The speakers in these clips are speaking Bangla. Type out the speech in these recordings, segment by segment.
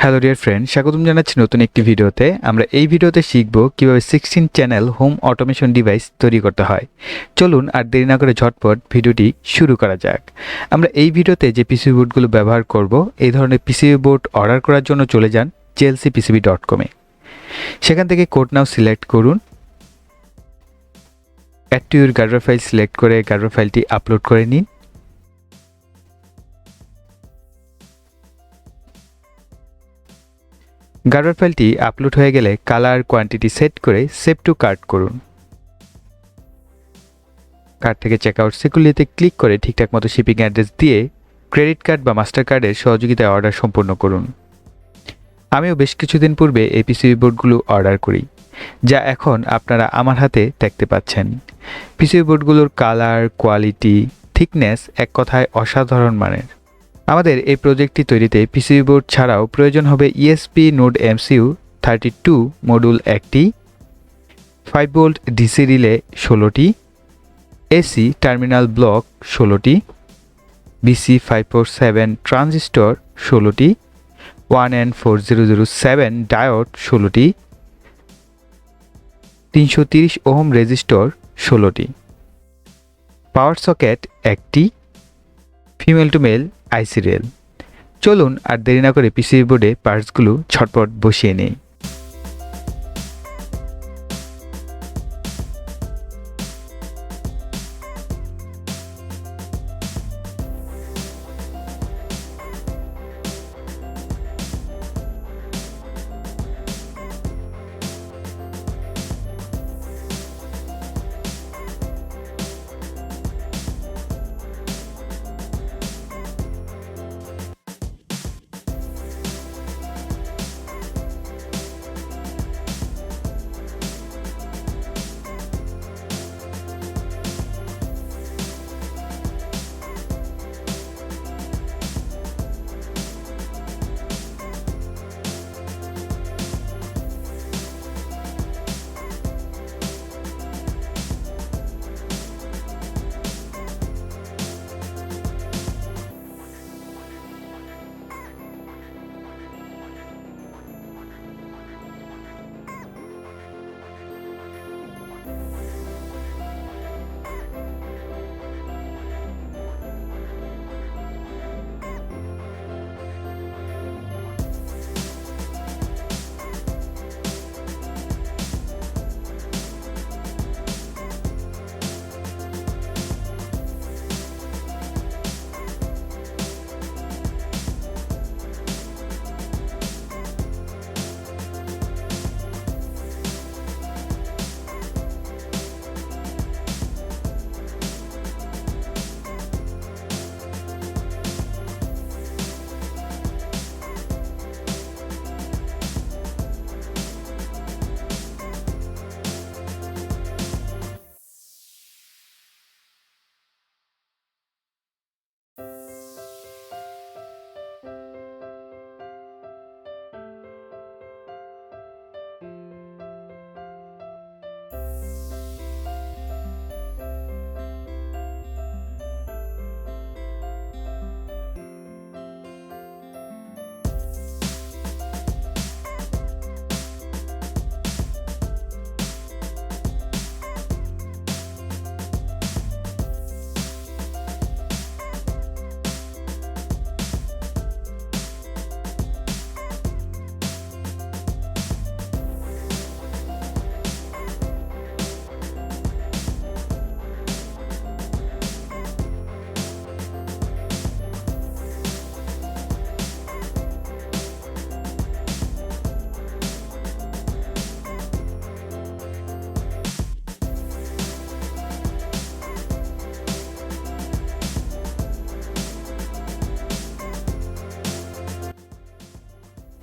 হ্যালো ডিয়ার ফ্রেন্ড, স্বাগতম জানাচ্ছি নতুন একটি ভিডিওতে। আমরা এই ভিডিওতে শিখব কিভাবে 16 চ্যানেল হোম অটোমেশন ডিভাইস তৈরি করতে হয়। চলুন আর দেরি না করে ঝটপট ভিডিওটি শুরু করা যাক। আমরা এই ভিডিওতে যে পিসিবি বোর্ডগুলো ব্যবহার করব, এই ধরনের পিসিবি বোর্ড অর্ডার করার জন্য চলে যান JLCPCB.com-এ। সেখান থেকে কোড নাও সিলেক্ট করুন, add to your gerber file select করে গার্ডার ফাইলটি আপলোড করে নিন। গার্ডার ফাইলটি আপলোড হয়ে গেলে কালার কোয়ান্টিটি সেট করে সেভ টু কার্ট করুন। কার্ট থেকে চেকআউট সিকিউরিটিতে ক্লিক করে ঠিকঠাক মতো শিপিং অ্যাড্রেস দিয়ে ক্রেডিট কার্ড বা মাস্টার কার্ডের সহযোগিতায় অর্ডার সম্পন্ন করুন। আমিও বেশ কিছুদিন পূর্বে এই পিসিবি বোর্ডগুলো অর্ডার করি, যা এখন আপনারা আমার হাতে দেখতে পাচ্ছেন। পিসিবি বোর্ডগুলোর কালার, কোয়ালিটি, থিকনেস এক কথায় অসাধারণ মানের। আমাদের এই প্রজেক্টটি তৈরিতে পিসিবি বোর্ড ছাড়াও প্রয়োজন হবে ESP নোড MCU 32 মডিউল একটি, 5 ভোল্ট ডিসি রিলে 16টি, AC টার্মিনাল ব্লক 16টি, BC547 ট্রানজিস্টর 16টি, 1N4007 ডায়োড 16টি, 330 ওহম রেজিস্টর 16টি, পাওয়ার সকেট একটি, female to male IC rail. চলুন আর দেরি না করে পিসিবি বোর্ডে পার্টসগুলো ঝটপট বসিয়ে নেই।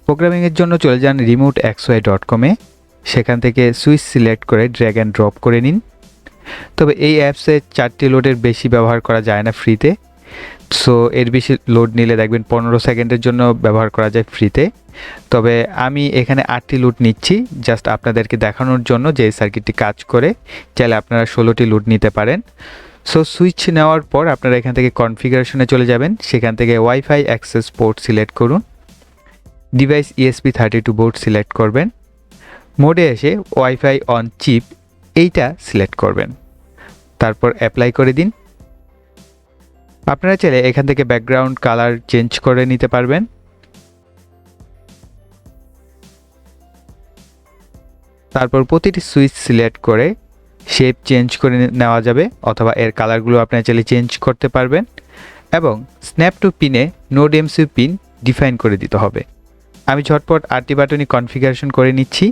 প্রোগ্রামিংয়ের জন্য চলে যান remoteXY.com-এ। সেখান থেকে সুইচ সিলেক্ট করে ড্র্যাগ অ্যান্ড ড্রপ করে নিন। তবে এই অ্যাপসে 4টি লোডের বেশি ব্যবহার করা যায় না ফ্রিতে, সো এর বেশি লোড নিলে দেখবেন 15 সেকেন্ডের জন্য ব্যবহার করা যায় ফ্রিতে। তবে আমি এখানে 8টি লোড নিচ্ছি জাস্ট আপনাদেরকে দেখানোর জন্য যে এই সার্কিটটি কাজ করে। চাইলে আপনারা 16টি লোড নিতে পারেন। সো সুইচ নেওয়ার পর আপনারা এখান থেকে কনফিগারেশনে চলে যাবেন। সেখান থেকে ওয়াইফাই অ্যাক্সেস পোর্ট সিলেক্ট করুন। ডিভাইস ESP32 বোর্ড সিলেক্ট করবেন। মোডে এসে ওয়াইফাই অন চিপ এইটা সিলেক্ট করবেন, তারপর অ্যাপ্লাই করে দিন। আপনারা চাইলে এখান থেকে ব্যাকগ্রাউন্ড কালার চেঞ্জ করে নিতে পারবেন। তারপর প্রতিটি সুইচ সিলেক্ট করে শেপ চেঞ্জ করে নেওয়া যাবে, অথবা এর কালারগুলো আপনারা চাইলে চেঞ্জ করতে পারবেন। এবং স্ন্যাপ টু পিনে নোড এমসিউ পিন ডিফাইন করে দিতে হবে। আমি ঝটপট 8টি বাটনই কনফিগারেশন করে নিচ্ছি।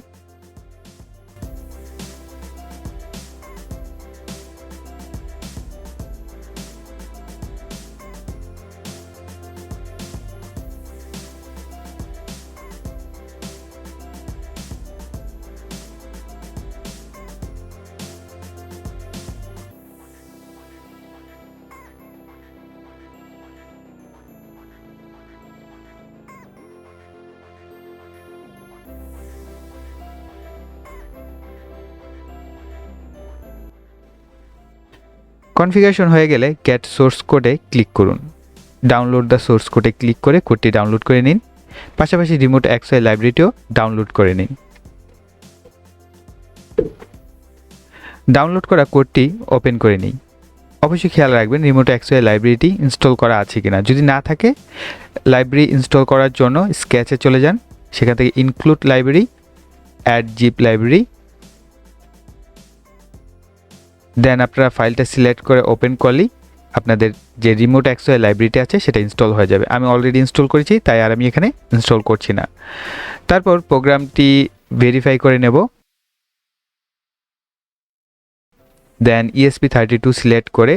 কনফিগারেশন হয়ে গেলে গেট সোর্স কোডে ক্লিক করুন। ডাউনলোড দ্য সোর্স কোডে ক্লিক করে কোডটি ডাউনলোড করে নিন। পাশাপাশি রিমোট এক্সওয়াই লাইব্রেরিটিও ডাউনলোড করে নিন। ডাউনলোড করা কোডটি ওপেন করে নিই। অবশ্যই খেয়াল রাখবেন রিমোট এক্সওয়াই লাইব্রেরিটি ইনস্টল করা আছে কিনা। যদি না থাকে, লাইব্রেরি ইনস্টল করার জন্য স্কেচে চলে যান, সেখান থেকে include library, add zip library, then আপনারা ফাইলটা সিলেক্ট করে ওপেন করলেই আপনাদের যে রিমোট এক্সওয়াই লাইব্রেরিটি আছে সেটা ইনস্টল হয়ে যাবে। আমি অলরেডি ইনস্টল করেছি, তাই আর আমি এখানে ইনস্টল করছি না। তারপর প্রোগ্রামটি ভেরিফাই করে নেব। দেন ESP32 সিলেক্ট করে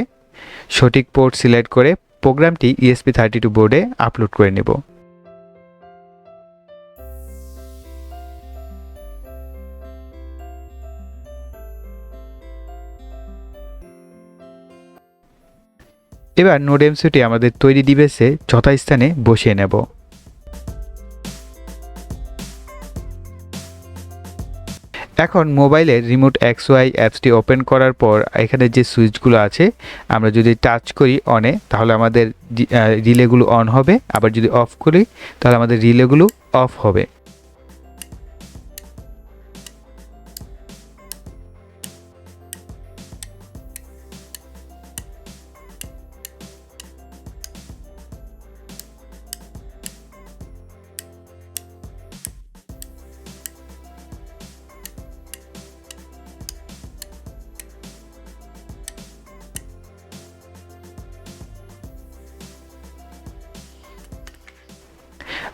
সঠিক পোর্ট সিলেক্ট করে প্রোগ্রামটি ESP32 বোর্ডে আপলোড করে নেব। এবার নোড এমসিউটি আমাদের তৈরি ডিভাইসে যথাস্থানে বসিয়ে নেব। এখন মোবাইলের রিমোট এক্সওয়াই অ্যাপসটি ওপেন করার পর এখানে যে সুইচগুলো আছে আমরা যদি টাচ করি অনে, তাহলে আমাদের রিলেগুলো অন হবে, আবার যদি অফ করি তাহলে আমাদের রিলেগুলো অফ হবে।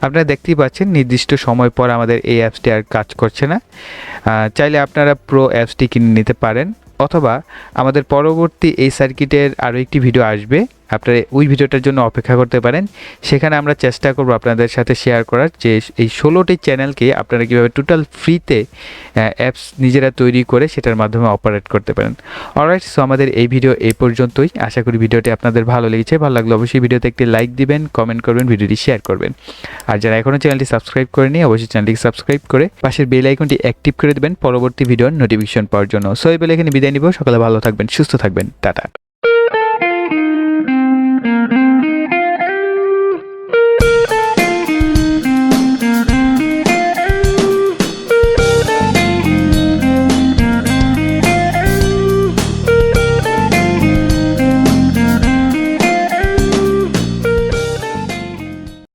আপনারা দেখতেই পাচ্ছেন নির্দিষ্ট সময় পর আমাদের এই অ্যাপসটি আর কাজ করছে না। চাইলে আপনারা প্রো অ্যাপসটি কিনে নিতে পারেন, অথবা আমাদের পরবর্তী এই সার্কিটের আরও একটি ভিডিও আসবে, আপনারা ওই ভিডিওটার জন্য অপেক্ষা করতে পারেন। সেখানে আমরা চেষ্টা করব আপনাদের সাথে শেয়ার করার যে এই 16টি চ্যানেলকে আপনারা কীভাবে টোটাল ফ্রিতে অ্যাপস নিজেরা তৈরি করে সেটার মাধ্যমে অপারেট করতে পারেন। অলরাইট, সো আমাদের এই ভিডিও এই পর্যন্তই। আশা করি ভিডিওটি আপনাদের ভালো লেগেছে। ভালো লাগলে অবশ্যই ভিডিওতে একটি লাইক দিবেন, কমেন্ট করবেন, ভিডিওটি শেয়ার করবেন। আর যারা এখনও চ্যানেলটি সাবস্ক্রাইব করেনি অবশ্যই চ্যানেলটি সাবস্ক্রাইব করে পাশের বেল আইকনটি অ্যাক্টিভ করে দেবেন পরবর্তী ভিডিওর নোটিফিকেশন পাওয়ার জন্য। সো এই বেলা এখানে বিদায় নিব। সকালে ভালো থাকবেন, সুস্থ থাকবেন, টাটা।